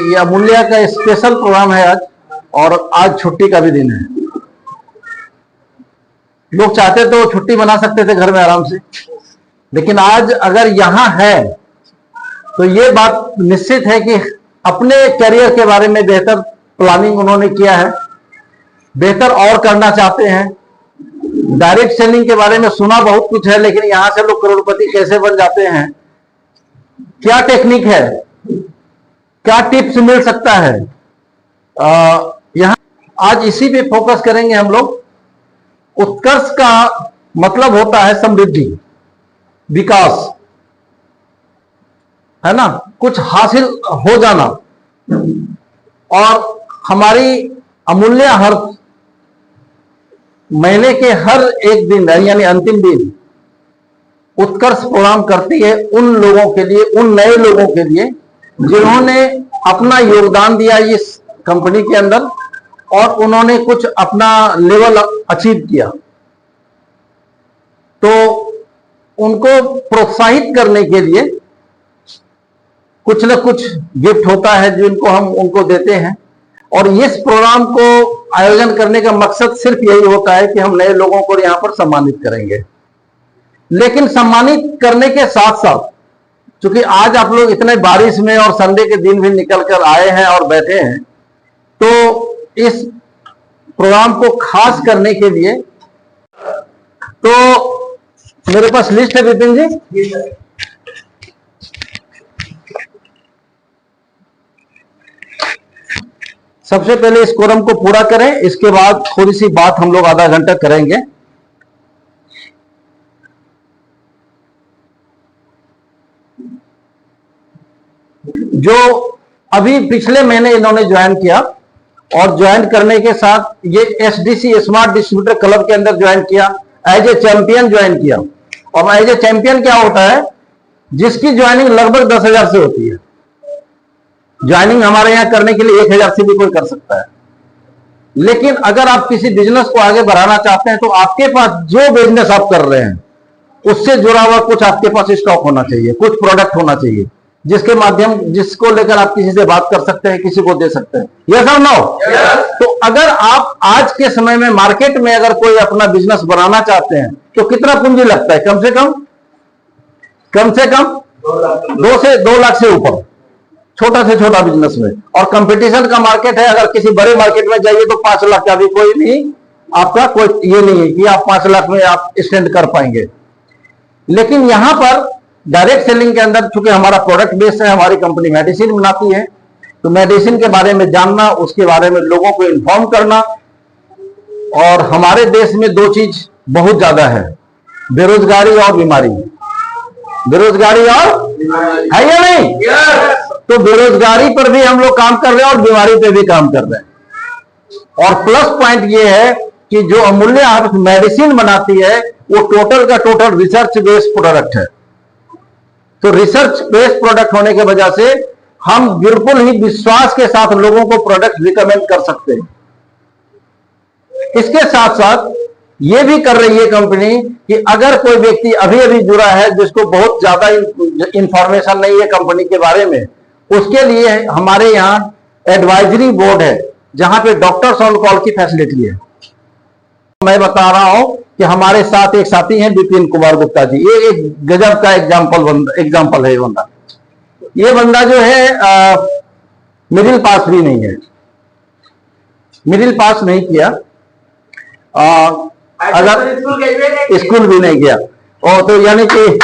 ये अमूल्या का special programme है आज, और आज छुट्टी का भी दिन है। लोग चाहते तो छुट्टी बना सकते थे घर में आराम से, लेकिन आज अगर यहां है तो ये बात निश्चित है कि अपने करियर के बारे में बेहतर प्लानिंग उन्होंने किया है, बेहतर और करना चाहते हैं। डायरेक्ट सेलिंग के बारे में सुना बहुत कुछ है, लेकिन यहां से लोग करोड़पति कैसे बन जाते हैं, क्या टेक्निक है, क्या टिप्स मिल सकता है, यहां आज इसी पे फोकस करेंगे हम लोग। उत्कर्ष का मतलब होता है समृद्धि, विकास, है ना, कुछ हासिल हो जाना। और हमारी अमूल्य हर महीने के हर एक दिन यानी अंतिम दिन उत्कर्ष प्रोग्राम करती है उन लोगों के लिए, उन नए लोगों के लिए जिन्होंने अपना योगदान दिया इस कंपनी के अंदर और उन्होंने कुछ अपना लेवल अचीव किया। तो उनको प्रोत्साहित करने के लिए कुछ न कुछ गिफ्ट होता है जिनको हम उनको देते हैं। और इस प्रोग्राम को आयोजन करने का मकसद सिर्फ यही होता है कि हम नए लोगों को यहां पर सम्मानित करेंगे। लेकिन सम्मानित करने के साथ साथ, क्योंकि आज आप लोग इतने बारिश में और संडे के दिन भी निकल कर आए हैं और बैठे हैं, तो इस प्रोग्राम को खास करने के लिए तो मेरे पास लिस्ट है विपिन जी। सबसे पहले इस कोरम को पूरा करें, इसके बाद थोड़ी सी बात हम लोग आधा घंटा करेंगे। जो अभी पिछले महीने इन्होंने ज्वाइन किया और ज्वाइन करने के साथ ये एसडीसी स्मार्ट डिस्ट्रीब्यूटर क्लब के अंदर ज्वाइन किया, एज ए चैंपियन ज्वाइन किया। और एज ए चैंपियन क्या होता है, जिसकी ज्वाइनिंग लगभग 10,000 से होती है। ज्वाइनिंग हमारे यहां करने के लिए 1,000 से भी कोई कर सकता है। लेकिन अगर आप किसी बिजनेस को आगे बढ़ाना चाहते हैं तो आपके पास जो बिजनेस आप कर रहे हैं उससे जुड़ा हुआ कुछ आपके पास स्टॉक होना चाहिए, कुछ प्रोडक्ट होना चाहिए जिसके माध्यम जिसको लेकर आप किसी से बात कर सकते हैं, किसी को दे सकते हैं। यस और नो? तो अगर आप आज के समय में मार्केट में अगर कोई अपना बिजनेस बनाना चाहते हैं तो कितना पूंजी लगता है? कम से कम 2 से 2 लाख से ऊपर, छोटा से छोटा बिजनेस में। और कंपटीशन का मार्केट है, अगर किसी बड़े मार्केट में जाइए तो 5 लाख का भी कोई नहीं, आपका कोई ये नहीं है कि आप 5 लाख में आप स्टैंड कर पाएंगे। लेकिन यहां पर डायरेक्ट सेलिंग के अंदर चूंकि हमारा प्रोडक्ट बेस्ड है, हमारी कंपनी मेडिसिन बनाती है, तो मेडिसिन के बारे में जानना, उसके बारे में लोगों को इन्फॉर्म करना। और हमारे देश में 2 चीज बहुत ज्यादा है, बेरोजगारी और बीमारी। बेरोजगारी और है या नहीं? तो बेरोजगारी पर भी हम लोग काम कर रहे हैं और बीमारी पे भी काम कर रहे हैं। और प्लस पॉइंट ये है कि जो अमूल्य हर्ब मेडिसिन बनाती है वो टोटल का टोटल रिसर्च बेस्ड प्रोडक्ट है। तो रिसर्च बेस्ड प्रोडक्ट होने की वजह से हम बिल्कुल ही विश्वास के साथ लोगों को प्रोडक्ट रिकमेंड कर सकते हैं। इसके साथ साथ ये भी कर रही है कंपनी कि अगर कोई व्यक्ति अभी अभी जुड़ा है जिसको बहुत ज्यादा इंफॉर्मेशन नहीं है कंपनी के बारे में, उसके लिए हमारे यहाँ एडवाइजरी बोर्ड है जहां पे डॉक्टर्स ऑन कॉल की फैसिलिटी है। मैं बता रहा हूं कि हमारे साथ एक साथी हैं विपिन कुमार गुप्ता जी, ये एक गजब का एग्जाम्पल है। ये बंदा जो है मिडिल पास भी नहीं है, मिडिल पास नहीं किया, अगर स्कूल भी नहीं किया। और तो यानी कि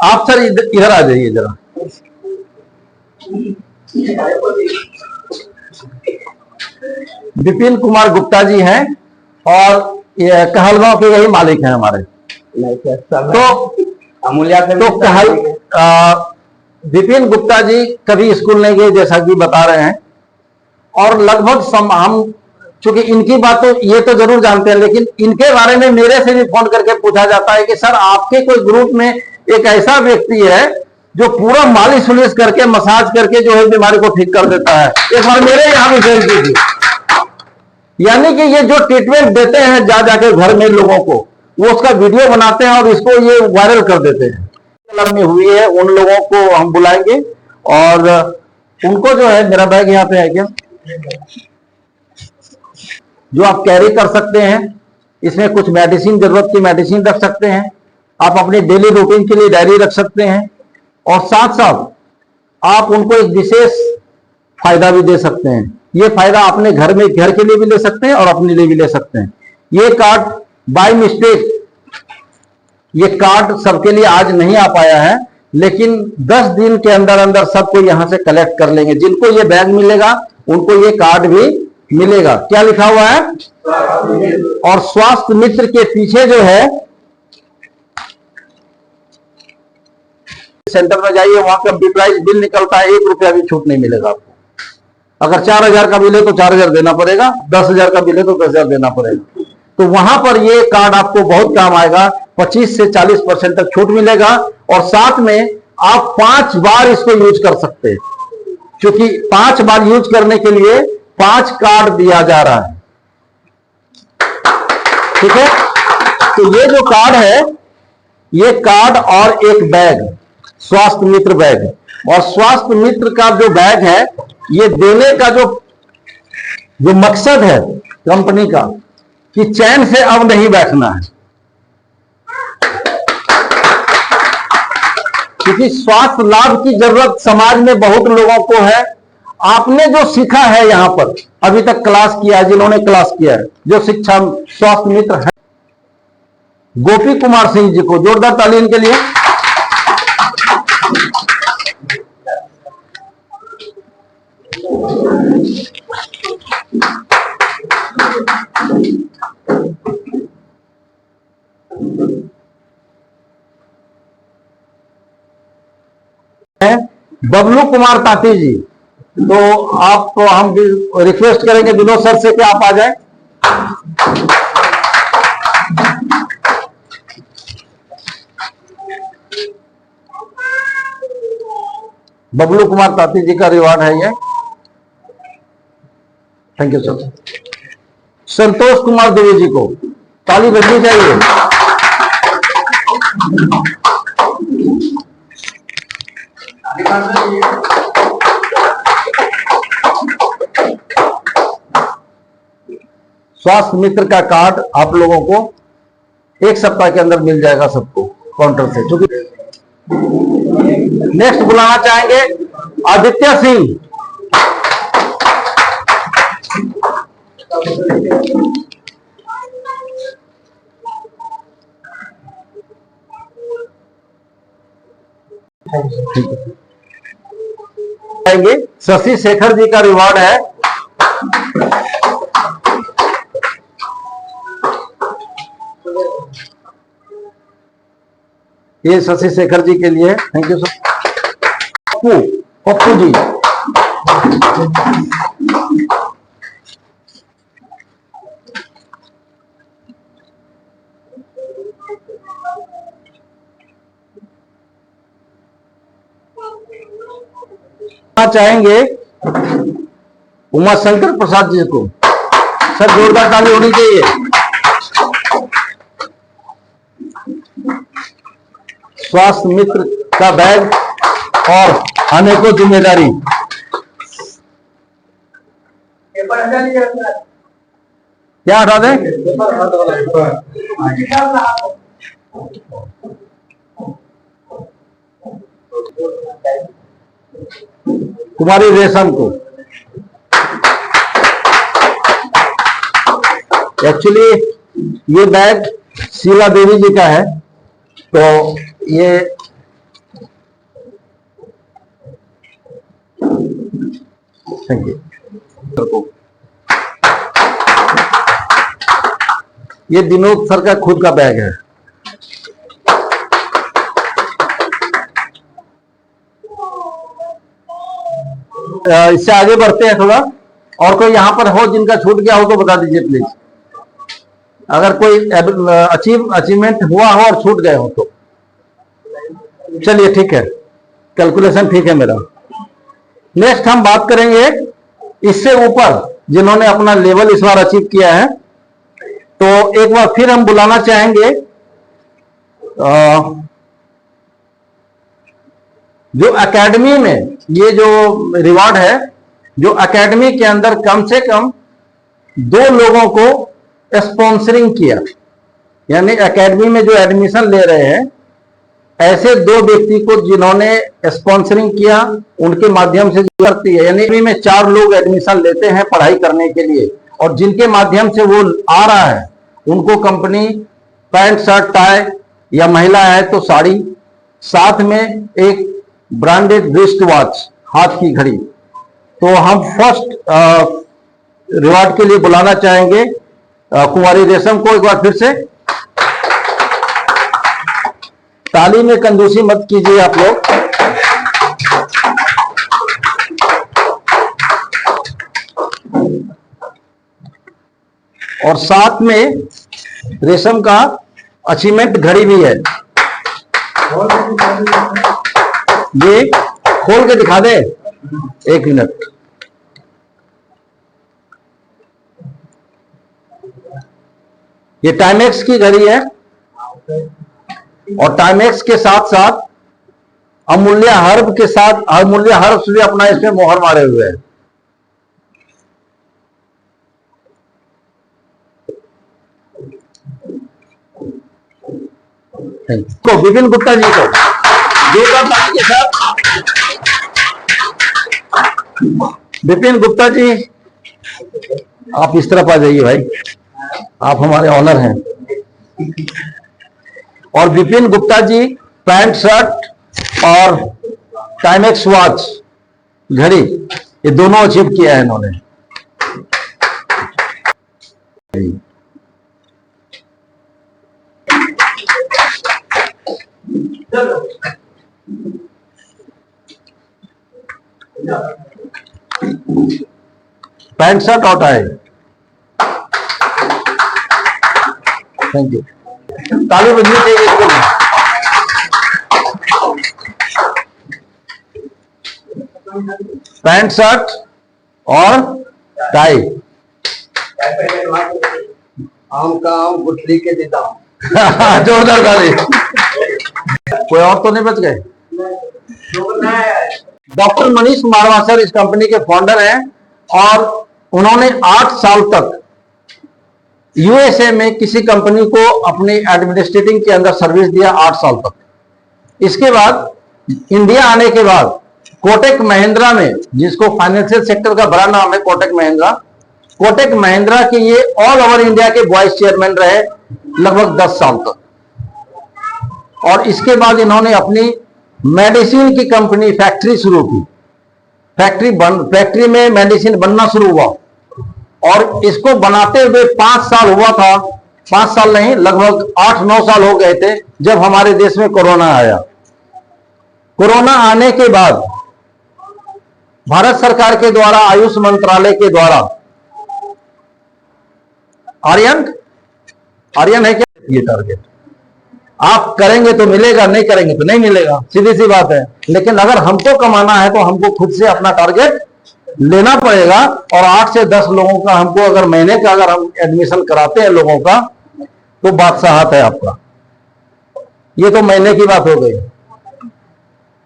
आप सर इधर आ जाइए जरा। विपिन कुमार गुप्ता जी हैं और ये कहलगांव के यही मालिक हैं हमारे। तो अमूल्या तो विपिन गुप्ता जी कभी स्कूल नहीं गए जैसा कि बता रहे हैं। और लगभग हम चूंकि इनकी बात तो ये तो जरूर जानते हैं, लेकिन इनके बारे में मेरे से भी फोन करके पूछा जाता है कि सर आपके कोई ग्रुप में एक ऐसा व्यक्ति है जो पूरा मालिश उलिश करके मसाज करके जो है बीमारी को ठीक कर देता है, एक बार मेरे यहाँ भी भेज दीजिए। यानी कि ये जो ट्रीटमेंट देते हैं जा जाके घर में लोगों को, वो उसका वीडियो बनाते हैं और इसको ये वायरल कर देते हैं। क्लब में हुई है उन लोगों को हम बुलाएंगे और उनको जो है, मेरा बैग यहाँ पे है क्या, जो आप कैरी कर सकते हैं। इसमें कुछ मेडिसिन, जरूरत की मेडिसिन रख सकते हैं। आप अपने डेली रूटीन के लिए डायरी रख सकते हैं, और साथ साथ आप उनको एक विशेष फायदा भी दे सकते हैं। ये फायदा अपने घर में, घर के लिए भी ले सकते हैं और अपने लिए भी ले सकते हैं। ये कार्ड बाय मिस्टेक, ये कार्ड सबके लिए आज नहीं आ पाया है, लेकिन 10 दिन के अंदर अंदर सबको यहां से कलेक्ट कर लेंगे। जिनको ये बैग मिलेगा उनको ये कार्ड भी मिलेगा। क्या लिखा हुआ है? और स्वास्थ्य मित्र के पीछे जो है, सेंटर में जाइए, वहां कंप्यूटराइज बिल निकलता है, 1 रुपया भी छूट नहीं मिलेगा आपको। अगर 4000 का बिल है तो 4000 देना पड़ेगा, 10,000 का बिल है तो 10,000 देना पड़ेगा। तो वहां पर ये कार्ड आपको बहुत काम आएगा। 25 से 40% तक छूट मिलेगा, और साथ में आप 5 बार इसको यूज कर सकते हैं, क्योंकि 5 बार यूज करने के लिए 5 कार्ड दिया जा रहा है। ठीक है, तो ये जो कार्ड है, ये कार्ड और एक बैग, स्वास्थ्य मित्र बैग, और स्वास्थ्य मित्र का जो बैग है, ये देने का जो मकसद है कंपनी का, कि चैन से अब नहीं बैठना है। क्योंकि स्वास्थ्य लाभ की जरूरत समाज में बहुत लोगों को है। आपने जो सीखा है यहां पर, अभी तक क्लास किया है, जिन्होंने क्लास किया है, जो शिक्षा स्वास्थ्य मित्र है, गोपी कुमार सिंह जी को जोरदार ताली इनके लिए। बबलू कुमार ताती जी, तो आपको हम भी रिक्वेस्ट करेंगे विनोद सर से कि आप आ जाएं। बबलू कुमार ताती जी का रिवार्ड है ये। Thank you sir. Santosh Kumar Devi ji को ताली बजनी चाहिए। स्वास्थ्य मित्र का कार्ड आप लोगों को 1 सप्ताह के अंदर मिल जाएगा सबको काउंटर से। क्योंकि नेक्स्ट बुलाना चाहेंगे आदित्य सिंह। शशि शेखर जी का रिवार्ड है। ये शशि शेखर जी के लिए, thank you sir. Pappu, Pappu ji, चाहेंगे उमा शंकर प्रसाद जी को। सर जोरदार ताली होनी चाहिए। स्वास्थ्य मित्र का बैग और अनेकों जिम्मेदारी। क्या हटा दें? कुमारी रेशम को। एक्चुअली ये बैग शीला देवी जी का है, तो ये थैंक यू। ये विनोद सर का खुद का बैग है। इससे आगे बढ़ते हैं थोड़ा। और कोई यहां पर हो जिनका छूट गया हो तो बता दीजिए प्लीज। अगर कोई अचीवमेंट हुआ हो और छूट गए हो तो चलिए ठीक है, कैलकुलेशन ठीक है मेरा। नेक्स्ट हम बात करेंगे इससे ऊपर जिन्होंने अपना लेवल इस बार अचीव किया है। तो एक बार फिर हम बुलाना चाहेंगे जो एकेडमी में ये जो रिवॉर्ड है, जो एकेडमी के अंदर कम से कम 2 लोगों को स्पॉन्सरिंग किया, यानी एकेडमी में जो एडमिशन ले रहे हैं ऐसे 2 व्यक्ति को जिन्होंने स्पॉन्सरिंग किया, उनके माध्यम से जो करती है, यानी में 4 लोग एडमिशन लेते हैं पढ़ाई करने के लिए, और जिनके माध्यम से वो आ रहा है उनको कंपनी पैंट शर्ट टाई, या महिला है तो साड़ी, साथ में एक ब्रांडेड रिस्ट वॉच, हाथ की घड़ी। तो हम फर्स्ट रिवॉर्ड के लिए बुलाना चाहेंगे कुमारी रेशम को। एक बार फिर से ताली में कंजूसी मत कीजिए आप लोग। और साथ में रेशम का अचीवमेंट घड़ी भी है, ये खोल के दिखा दे, 1 मिनट। ये टाइमेक्स की घड़ी है, और टाइमेक्स के साथ साथ अमूल्य हर्ब के साथ अमूल्य हर्ब्स भी अपना इसमें मोहर मारे हुए हैं। को विपिन गुप्ता जी को जोरदार ताली के साथ। विपिन गुप्ता जी आप इस तरफ आ जाइए भाई, आप हमारे ऑनर हैं। और विपिन गुप्ता जी पैंट शर्ट और टाइमेक्स वॉच घड़ी ये दोनों अचीव किया है इन्होंने। पैंट शर्ट और टाई, थैंक यू। ताली बजनी चाहिए इसके लिए। पैंट शर्ट और टाई, आम का आम गुठली के देता हूँ। जोरदार ताली। कोई और तो नहीं बच गए? डॉक्टर मनीष मारवासर इस कंपनी के फाउंडर हैं, और उन्होंने 8 साल तक यूएसए में किसी कंपनी को अपनी एडमिनिस्ट्रेटिंग के अंदर सर्विस दिया, 8 साल तक। इसके बाद इंडिया आने के बाद कोटक महिंद्रा में, जिसको फाइनेंशियल सेक्टर का बड़ा नाम है कोटक महिंद्रा, कोटक महिंद्रा के ये ऑल ओवर इंडिया के वाइस चेयरमैन रहे लगभग 10 साल तक। और इसके बाद इन्होंने अपनी मेडिसिन की कंपनी फैक्ट्री शुरू की। फैक्ट्री में मेडिसिन बनना शुरू हुआ, और इसको बनाते हुए 5 साल हुआ था, 5 साल नहीं लगभग 8-9 साल हो गए थे जब हमारे देश में कोरोना आया। कोरोना आने के बाद भारत सरकार के द्वारा, आयुष मंत्रालय के द्वारा, आर्यन है क्या ये टारगेट, आप करेंगे तो मिलेगा, नहीं करेंगे तो नहीं मिलेगा, सीधी सी बात है। लेकिन अगर हमको कमाना है तो हमको खुद से अपना टारगेट लेना पड़ेगा, और 8 से 10 लोगों का हमको अगर महीने का अगर हम एडमिशन कराते हैं लोगों का, तो बादशाहत है आपका। ये तो महीने की बात हो गई।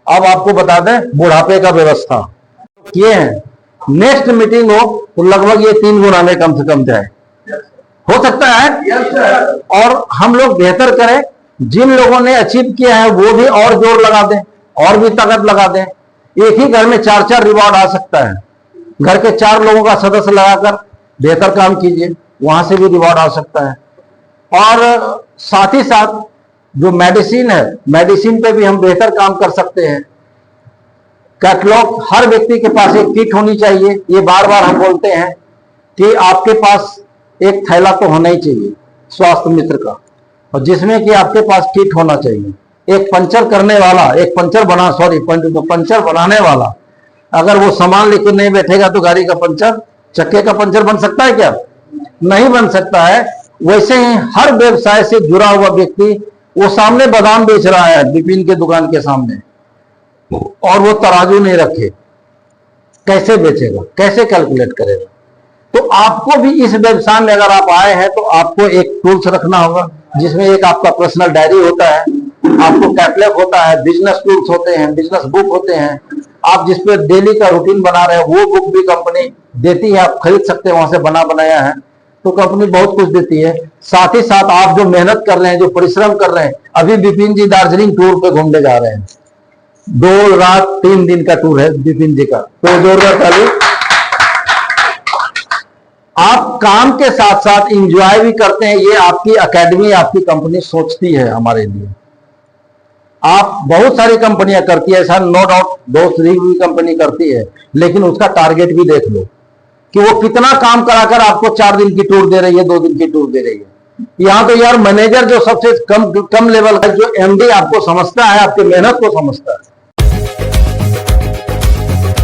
अब आपको बता दें बुढ़ापे का व्यवस्था किए हैं, नेक्स्ट मीटिंग हो तो लगभग ये 3 गुना में कम से कम जाए, हो सकता है। और हम लोग बेहतर करें, जिन लोगों ने अचीव किया है वो भी और जोर लगा दें, और भी ताकत लगा दें। एक ही घर में 4-4 रिवॉर्ड आ सकता है, घर के 4 लोगों का सदस्य लगाकर बेहतर काम कीजिए, वहां से भी रिवॉर्ड आ सकता है। और साथ ही साथ जो मेडिसिन है, मेडिसिन पे भी हम बेहतर काम कर सकते हैं। कैटलॉग, हर व्यक्ति के पास एक किट होनी चाहिए। ये बार बार हम बोलते हैं कि आपके पास एक थैला तो होना ही चाहिए स्वास्थ्य मित्र का, और जिसमें कि आपके पास किट होना चाहिए। एक पंचर करने वाला, एक पंचर बनाने वाला अगर वो सामान लेकर नहीं बैठेगा तो गाड़ी का पंचर, चक्के का पंचर बन सकता है क्या? नहीं बन सकता है। वैसे ही हर व्यवसाय से जुड़ा हुआ व्यक्ति, वो सामने बादाम बेच रहा है विपिन के दुकान के सामने, और वो तराजू नहीं रखे, कैसे बेचेगा, कैसे कैलकुलेट करेगा? तो आपको भी इस व्यवसाय में अगर आप आए हैं तो आपको एक टूल्स रखना होगा, जिसमें एक आपका पर्सनल डायरी होता है, आपको कैटलॉग होता है, बिजनेस टूल्स होते हैं, बिजनेस बुक होते हैं, आप जिस पे डेली का रूटीन बना रहे हैं वो बुक भी कंपनी देती है, आप खरीद सकते हैं, वहां से बना बनाया है। तो कंपनी बहुत कुछ देती है। साथ ही साथ आप जो मेहनत कर रहे हैं, जो परिश्रम कर रहे हैं, अभी विपिन जी दार्जिलिंग टूर पे घूमने जा रहे हैं, 2 रात 3 दिन का टूर है विपिन जी का, तो जोरदार ताली। आप काम के साथ साथ इंजॉय भी करते हैं, ये आपकी एकेडमी, आपकी कंपनी सोचती है हमारे लिए। आप बहुत सारी कंपनियां करती है ऐसा, नो डाउट, बहुत भी कंपनी करती है, लेकिन उसका टारगेट भी देख लो कि वो कितना काम कराकर आपको 4 दिन की टूर दे रही है, 2 दिन की टूर दे रही है। यहां तो यार मैनेजर जो सबसे कम लेवल का, जो एमडी आपको समझता है, आपकी मेहनत को समझता है,